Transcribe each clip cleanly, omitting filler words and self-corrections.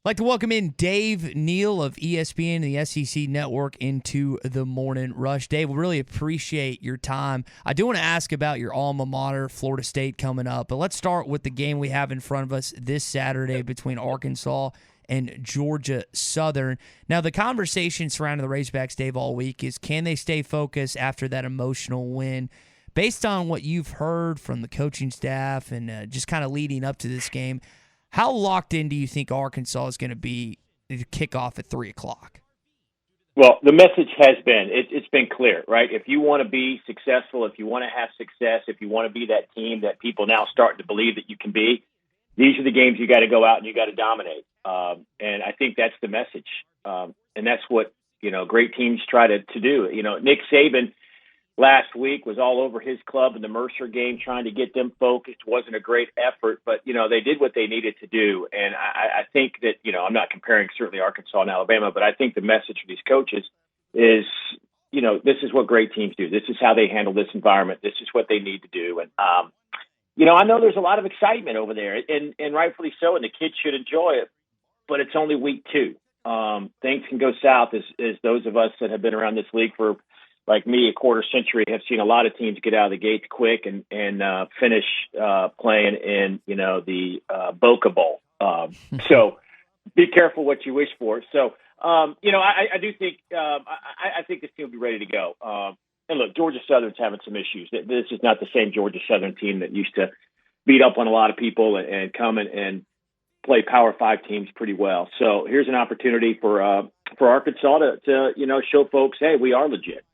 I'd like to welcome in Dave Neal of ESPN and the SEC Network into the Morning Rush. Dave, we really appreciate your time. I do want to ask about your alma mater, Florida State, coming up, but let's start with the game we have in front of us this Saturday between Arkansas and Georgia Southern. Now, the conversation surrounding the Razorbacks, Dave, all week is can they stay focused after that emotional win? Based on what you've heard from the coaching staff and just kind of leading up to this game, how locked in do you think Arkansas is going to be to kick off at 3 o'clock? Well, the message has been, it's been clear, right? If you want to be successful, if you want to have success, if you want to be that team that people now starting to believe that you can be, these are the games you got to go out and you got to dominate. And I think that's the message. And that's what, great teams try to do. Nick Saban last week was all over his club in the Mercer game trying to get them focused. Wasn't a great effort, but, they did what they needed to do. And I think that, I'm not comparing certainly Arkansas and Alabama, but I think the message for these coaches is, this is what great teams do. This is how they handle this environment. This is what they need to do. And, I know there's a lot of excitement over there, and rightfully so, and the kids should enjoy it, but it's only week 2. Things can go south as those of us that have been around this league for, like me, a quarter century, have seen a lot of teams get out of the gates quick and finish playing in, the Boca Bowl. So be careful what you wish for. So, I do think I think this team will be ready to go. And look, Georgia Southern's having some issues. This is not the same Georgia Southern team that used to beat up on a lot of people and come and play Power 5 teams pretty well. So here's an opportunity for Arkansas to show folks, hey, we are legit.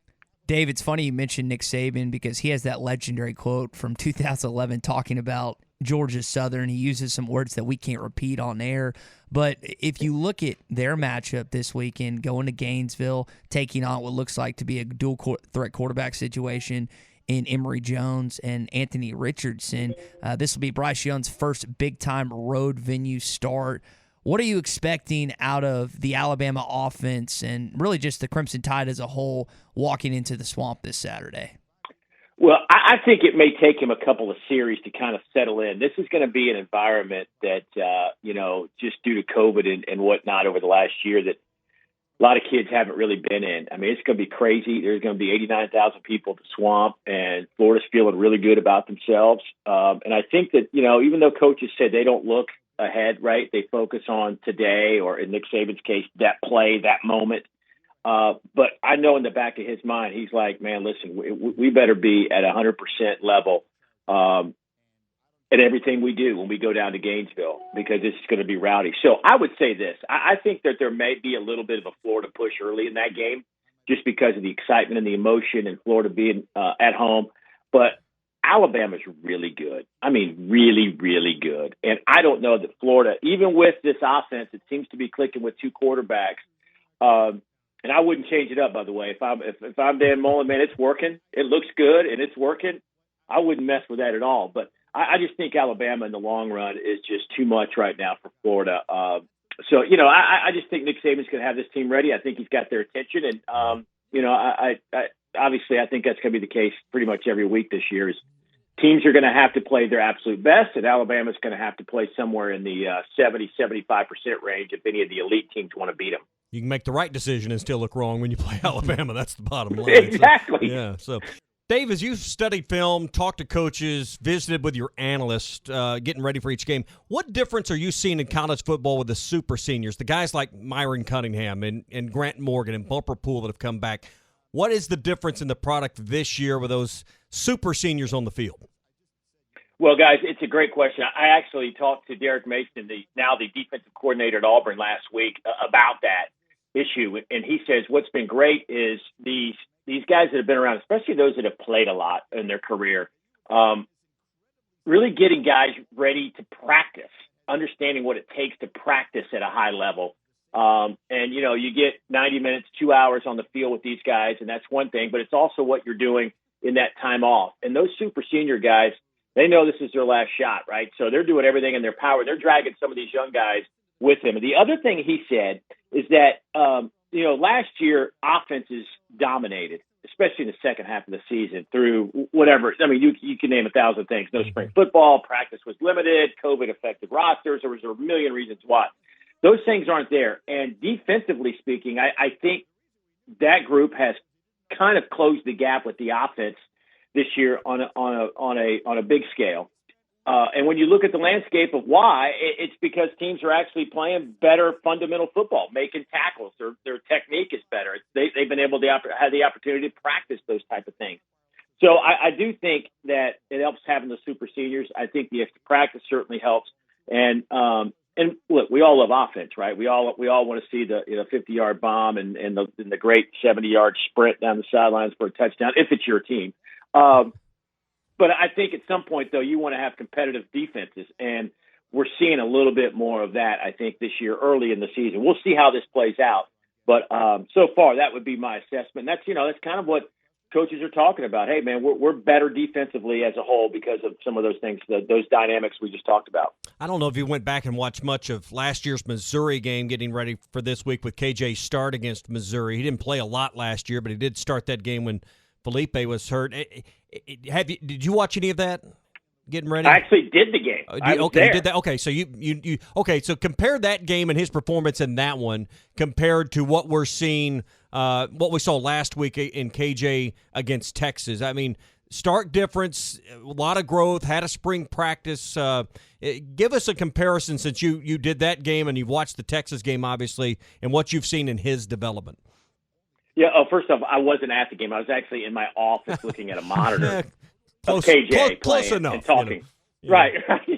Dave, it's funny you mentioned Nick Saban because he has that legendary quote from 2011 talking about Georgia Southern. He uses some words that we can't repeat on air. But if you look at their matchup this weekend, going to Gainesville, taking on what looks like to be a dual threat quarterback situation in Emory Jones and Anthony Richardson, this will be Bryce Young's first big-time road venue start. What are you expecting out of the Alabama offense and really just the Crimson Tide as a whole walking into the Swamp this Saturday? Well, I think it may take him a couple of series to kind of settle in. This is going to be an environment that, just due to COVID and whatnot over the last year that a lot of kids haven't really been in. I mean, it's going to be crazy. There's going to be 89,000 people at the Swamp, and Florida's feeling really good about themselves. And I think that, even though coaches said they don't look ahead, right, they focus on today, or in Nick Saban's case, that play, that moment. But I know in the back of his mind, he's like, man, listen, we better be at 100% level at everything we do when we go down to Gainesville, because this is going to be rowdy. So I would say this. I think that there may be a little bit of a Florida push early in that game just because of the excitement and the emotion and Florida being at home. But Alabama's really good. I mean, really, really good. And I don't know that Florida, even with this offense, it seems to be clicking with 2 quarterbacks. And I wouldn't change it up, by the way. If I'm Dan Mullen, man, it's working. It looks good and it's working. I wouldn't mess with that at all. But I just think Alabama in the long run is just too much right now for Florida. So, I just think Nick Saban's going to have this team ready. I think he's got their attention. And, I obviously I think that's going to be the case pretty much every week this year. Is teams are going to have to play their absolute best, and Alabama's going to have to play somewhere in the 70-75% range if any of the elite teams want to beat them. You can make the right decision and still look wrong when you play Alabama. That's the bottom line. Exactly. So, Dave, as you've studied film, talked to coaches, visited with your analysts, getting ready for each game, what difference are you seeing in college football with the super seniors, the guys like Myron Cunningham and Grant Morgan and Bumper Pool that have come back? What is the difference in the product this year with those super seniors on the field? Well, guys, it's a great question. I actually talked to Derek Mason, now the defensive coordinator at Auburn, last week about that issue. And he says what's been great is these guys that have been around, especially those that have played a lot in their career, really getting guys ready to practice, understanding what it takes to practice at a high level. And, you get 90 minutes, 2 hours on the field with these guys, and that's one thing, but it's also what you're doing in that time off. And those super senior guys, they know this is their last shot, right? So they're doing everything in their power. They're dragging some of these young guys with them. And the other thing he said is that, last year offenses dominated, especially in the second half of the season through whatever. I mean, you can name 1,000 things. No spring football, practice was limited, COVID affected rosters. There was a million reasons why. those things aren't there. And defensively speaking, I think that group has kind of closed the gap with the offense this year on a big scale. And when you look at the landscape of why, it's because teams are actually playing better fundamental football, making tackles. Their technique is better. They've been able to have the opportunity to practice those type of things. So I do think that it helps having the super seniors. I think the extra practice certainly helps. And look, we all love offense, right? We all want to see the 50-yard bomb and the great 70-yard sprint down the sidelines for a touchdown if it's your team. But I think at some point, though, you want to have competitive defenses, and we're seeing a little bit more of that, I think, this year early in the season. We'll see how this plays out. But so far, that would be my assessment. That's kind of what coaches are talking about. Hey, man, we're better defensively as a whole because of some of those things, those dynamics we just talked about. I don't know if you went back and watched much of last year's Missouri game, getting ready for this week with KJ start against Missouri. He didn't play a lot last year, but he did start that game when Felipe was hurt. Did you watch any of that? Getting ready? I actually did the game. I was there. You did that. Okay, so you okay. So compare that game and his performance in that one compared to what we're seeing, what we saw last week in KJ against Texas. I mean, stark difference, a lot of growth. Had a spring practice. Give us a comparison since you did that game and you've watched the Texas game, obviously, and what you've seen in his development. Yeah. First off, I wasn't at the game. I was actually in my office looking at a monitor. Close, of KJ close enough, and talking. You know. Yeah.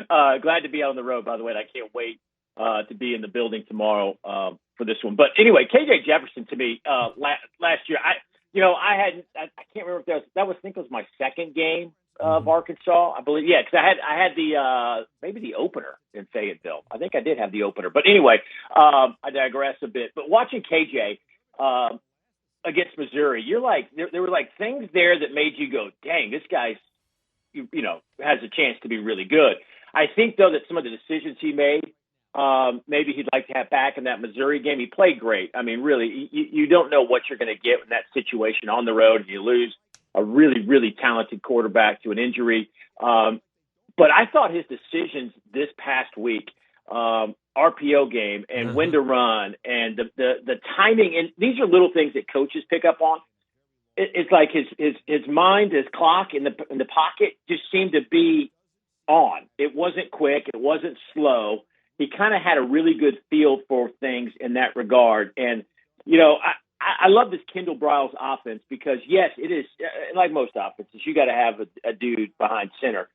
Right. Glad to be out on the road, by the way. And I can't wait to be in the building tomorrow for this one. But anyway, KJ Jefferson to me last year. I can't remember if that was I think it was my second game of Arkansas, I believe. Yeah, because I had the maybe the opener in Fayetteville. I think I did have the opener. But anyway, I digress a bit. But watching KJ. Against Missouri, you're like there were like things there that made you go, dang, this guy's has a chance to be really good. I think though that some of the decisions he made, maybe he'd like to have back in that Missouri game. He played great. I mean, really, you don't know what you're going to get in that situation on the road, and you lose a really, really talented quarterback to an injury. But I thought his decisions this past week. RPO game and when to run and the timing, and these are little things that coaches pick up on. It's like his mind, his clock in the pocket just seemed to be on. It wasn't quick, it wasn't slow. He kind of had a really good feel for things in that regard. And I love this Kendall Briles offense because yes, it is like most offenses. You got to have a dude behind center.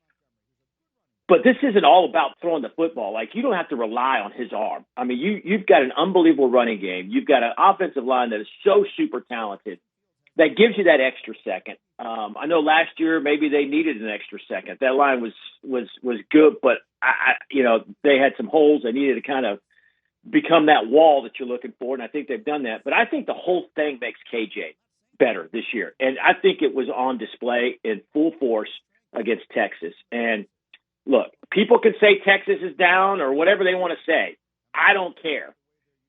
But this isn't all about throwing the football. Like, you don't have to rely on his arm. I mean, you've got an unbelievable running game. You've got an offensive line that is so super talented that gives you that extra second. I know last year maybe they needed an extra second. That line was good, but they had some holes. They needed to kind of become that wall that you're looking for, and I think they've done that. But I think the whole thing makes KJ better this year, and I think it was on display in full force against Texas. And look, people can say Texas is down or whatever they want to say. I don't care.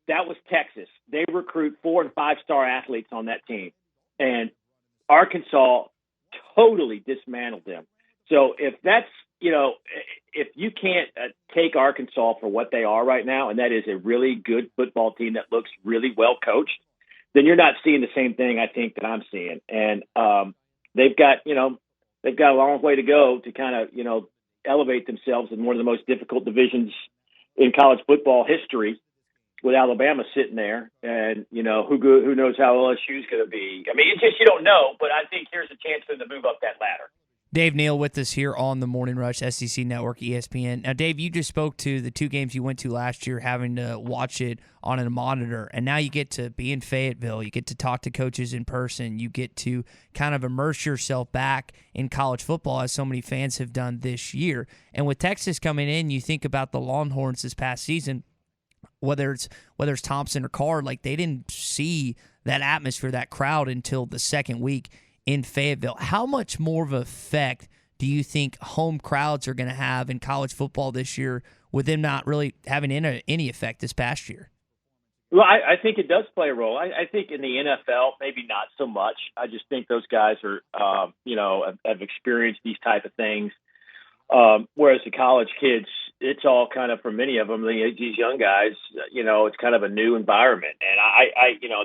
That was Texas. They recruit 4- and 5-star athletes on that team. And Arkansas totally dismantled them. So if that's, if you can't take Arkansas for what they are right now, and that is a really good football team that looks really well coached, then you're not seeing the same thing I think that I'm seeing. And they've got a long way to go to kind of, elevate themselves in one of the most difficult divisions in college football history, with Alabama sitting there, and who knows how LSU is going to be. I mean, it's just you don't know, but I think here's a chance for them to move up that ladder. Dave Neal with us here on the Morning Rush, SEC Network, ESPN. Now, Dave, you just spoke to the two games you went to last year, having to watch it on a monitor, and now you get to be in Fayetteville. You get to talk to coaches in person. You get to kind of immerse yourself back in college football, as so many fans have done this year. And with Texas coming in, you think about the Longhorns this past season, whether it's Thompson or Card, like they didn't see that atmosphere, that crowd until the second week in Fayetteville. How much more of an effect do you think home crowds are going to have in college football this year, with them not really having any effect this past year? Well, I think it does play a role. I think in the NFL, maybe not so much. I just think those guys are, have experienced these type of things. Whereas the college kids, it's all kind of, for many of them, these young guys, it's kind of a new environment. And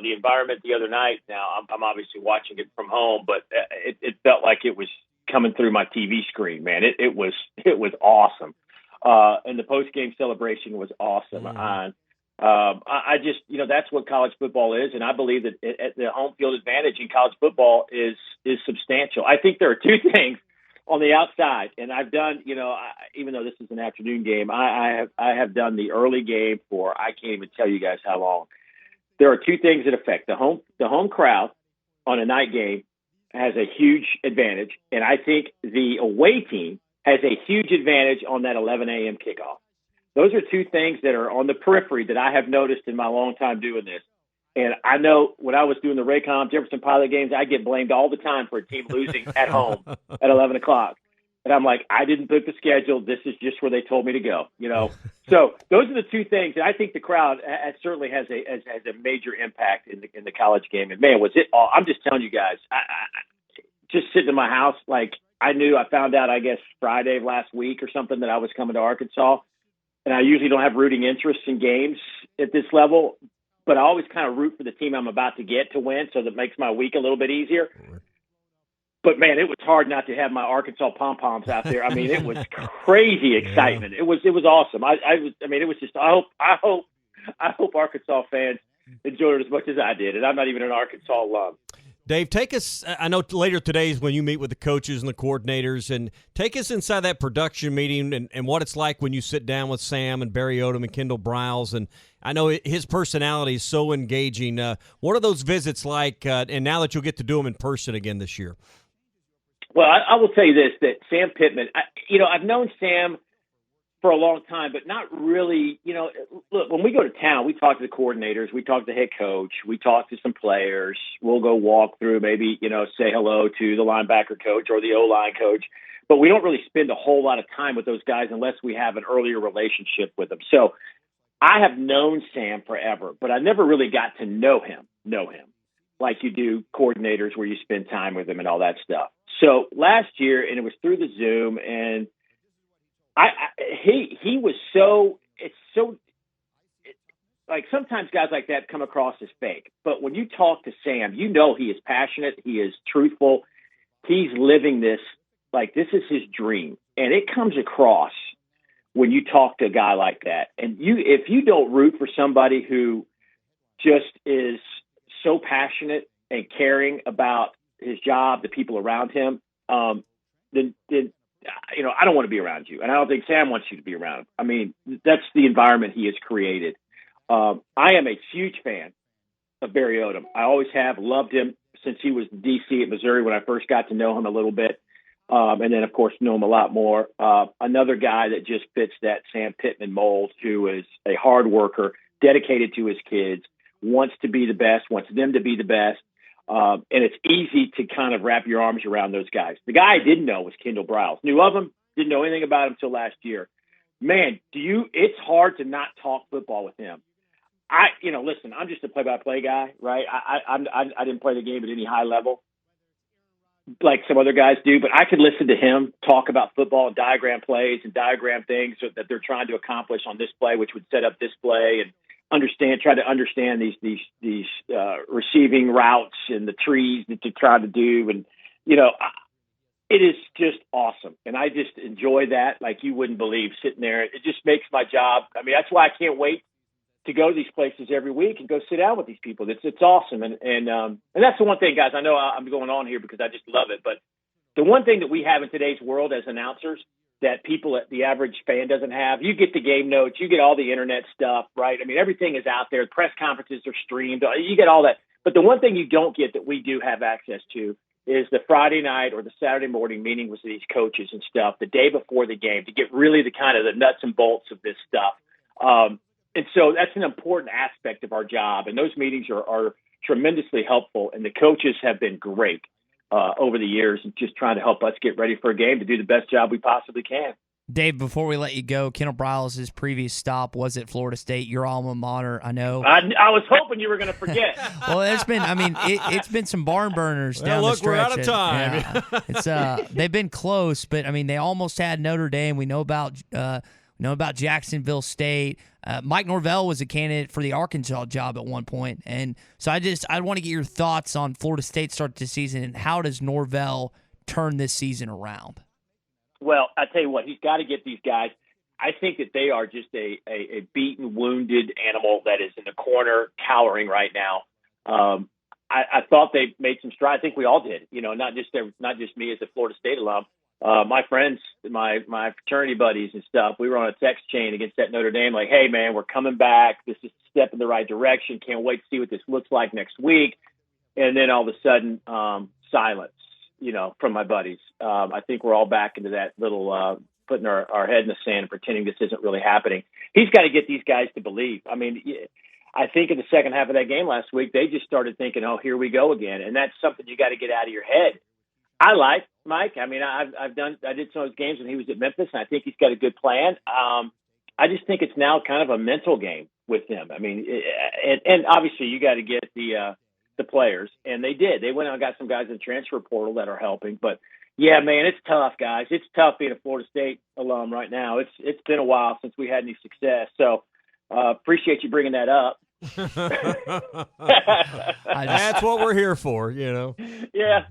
the environment the other night, now I'm obviously watching it from home, but it felt like it was coming through my TV screen, man. It was awesome. And the post-game celebration was awesome. I just, that's what college football is. And I believe that the home field advantage in college football is substantial. I think there are two things on the outside, and I've done, even though this is an afternoon game, I have done the early game for, I can't even tell you guys how long. There are two things that affect the home crowd on a night game has a huge advantage. And I think the away team has a huge advantage on that 11 a.m. kickoff. Those are two things that are on the periphery that I have noticed in my long time doing this. And I know when I was doing the Raycom Jefferson Pilot games, I get blamed all the time for a team losing at home at 11 o'clock. And I'm like, I didn't book the schedule. This is just where they told me to go, So those are the two things. And I think the crowd certainly has a major impact in the college game. And, man, was it all – I'm just telling you guys, I just sitting in my house, like I found out, I guess, Friday of last week or something that I was coming to Arkansas. And I usually don't have rooting interest in games at this level, but I always kind of root for the team I'm about to get to win, so that makes my week a little bit easier. But, man, it was hard not to have my Arkansas pom-poms out there. I mean, it was crazy excitement. It was awesome. It was just, I hope Arkansas fans enjoyed it as much as I did, and I'm not even an Arkansas alum. Dave, take us, I know later today is when you meet with the coaches and the coordinators, and take us inside that production meeting and what it's like when you sit down with Sam and Barry Odom and Kendall Briles. And I know his personality is so engaging. What are those visits like, and now that you'll get to do them in person again this year? Well, I will tell you this, that Sam Pittman, I've known Sam for a long time, but not really, look, when we go to town, we talk to the coordinators, we talk to the head coach, we talk to some players, we'll go walk through, maybe, say hello to the linebacker coach or the O-line coach, but we don't really spend a whole lot of time with those guys unless we have an earlier relationship with them. So I have known Sam forever, but I never really got to know him like you do coordinators where you spend time with them and all that stuff. So last year, and it was through the Zoom, and he was like sometimes guys like that come across as fake, but when you talk to Sam, he is passionate, he is truthful, he's living this, like this is his dream, and it comes across when you talk to a guy like that. And if you don't root for somebody who just is so passionate and caring about his job, the people around him, then I don't want to be around you. And I don't think Sam wants you to be around him. I mean, that's the environment he has created. I am a huge fan of Barry Odom. I always have loved him since he was in D.C. at Missouri when I first got to know him a little bit. And then, of course, know him a lot more. Another guy that just fits that Sam Pittman mold, who is a hard worker, dedicated to his kids, wants to be the best, wants them to be the best. And it's easy to kind of wrap your arms around those guys. The guy I didn't know was Kendall Briles. Knew of him, didn't know anything about him until last year. Man, it's hard to not talk football with him. Listen, I'm just a play-by-play guy, right? I didn't play the game at any high level like some other guys do, but I could listen to him talk about football and diagram plays and diagram things that they're trying to accomplish on this play, which would set up this play, and try to understand these receiving routes and the trees that you try to do. And, it is just awesome. And I just enjoy that like you wouldn't believe, sitting there. It just makes my job. I mean, that's why I can't wait to go to these places every week and go sit down with these people. It's awesome. And that's the one thing, guys, I know I'm going on here because I just love it. But the one thing that we have in today's world as announcers that the average fan doesn't have, you get the game notes, you get all the internet stuff, right? I mean, everything is out there. Press conferences are streamed. You get all that. But the one thing you don't get that we do have access to is the Friday night or the Saturday morning meeting with these coaches and stuff the day before the game to get really the kind of the nuts and bolts of this stuff. And so that's an important aspect of our job. And those meetings are tremendously helpful. And the coaches have been great over the years, just trying to help us get ready for a game to do the best job we possibly can. Dave, before we let you go, Kendall Briles' previous stop was at Florida State, your alma mater. I know. I was hoping you were going to forget. Well, it's been some barn burners down the stretch. We're out of time. They've been close, but I mean, they almost had Notre Dame. We know about know about Jacksonville State. Mike Norvell was a candidate for the Arkansas job at one point. And so I want to get your thoughts on Florida State start this season, and how does Norvell turn this season around? Well, I tell you what, he's got to get these guys. I think that they are just a beaten, wounded animal that is in the corner, cowering right now. I thought they made some strides. I think we all did. Not just me as a Florida State alum. My friends, my fraternity buddies and stuff. We were on a text chain against that Notre Dame. Like, hey man, we're coming back. This is a step in the right direction. Can't wait to see what this looks like next week. And then all of a sudden, silence. From my buddies. I think we're all back into that little putting our head in the sand and pretending this isn't really happening. He's got to get these guys to believe. I mean, I think in the second half of that game last week, they just started thinking, oh, here we go again. And that's something you got to get out of your head. I like Mike. I mean, I did some of those games when he was at Memphis, and I think he's got a good plan. I just think it's now kind of a mental game with him. I mean, and obviously you got to get the players, and they did. They went out and got some guys in the transfer portal that are helping. But yeah, man, it's tough, guys. It's tough being a Florida State alum right now. It's been a while since we had any success. So appreciate you bringing that up. That's what we're here for, Yeah.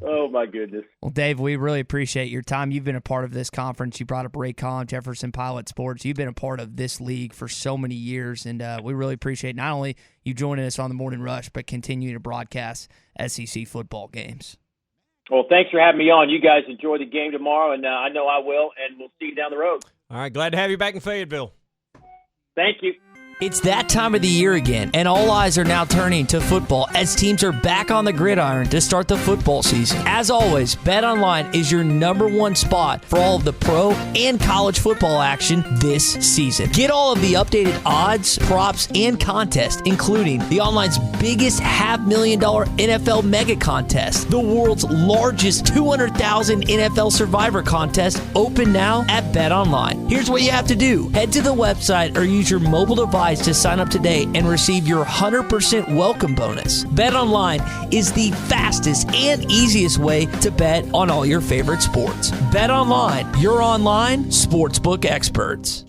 Oh my goodness. Well, Dave, we really appreciate your time. You've been a part of this conference. You brought up Raycom, Jefferson Pilot Sports. You've been a part of this league for so many years, and we really appreciate not only you joining us on the Morning Rush, but continuing to broadcast SEC football games. Well, thanks for having me on. You guys enjoy the game tomorrow, and I know I will, and we'll see you down the road. All right, glad to have you back in Fayetteville. Thank you. It's that time of the year again, and all eyes are now turning to football as teams are back on the gridiron to start the football season. As always, BetOnline is your #1 spot for all of the pro and college football action this season. Get all of the updated odds, props, and contests, including the online's biggest $500,000 NFL mega contest, the world's largest 200,000 NFL Survivor contest, open now at BetOnline. Here's what you have to do. Head to the website or use your mobile device to sign up today and receive your 100% welcome bonus. BetOnline is the fastest and easiest way to bet on all your favorite sports. BetOnline, your online sportsbook experts.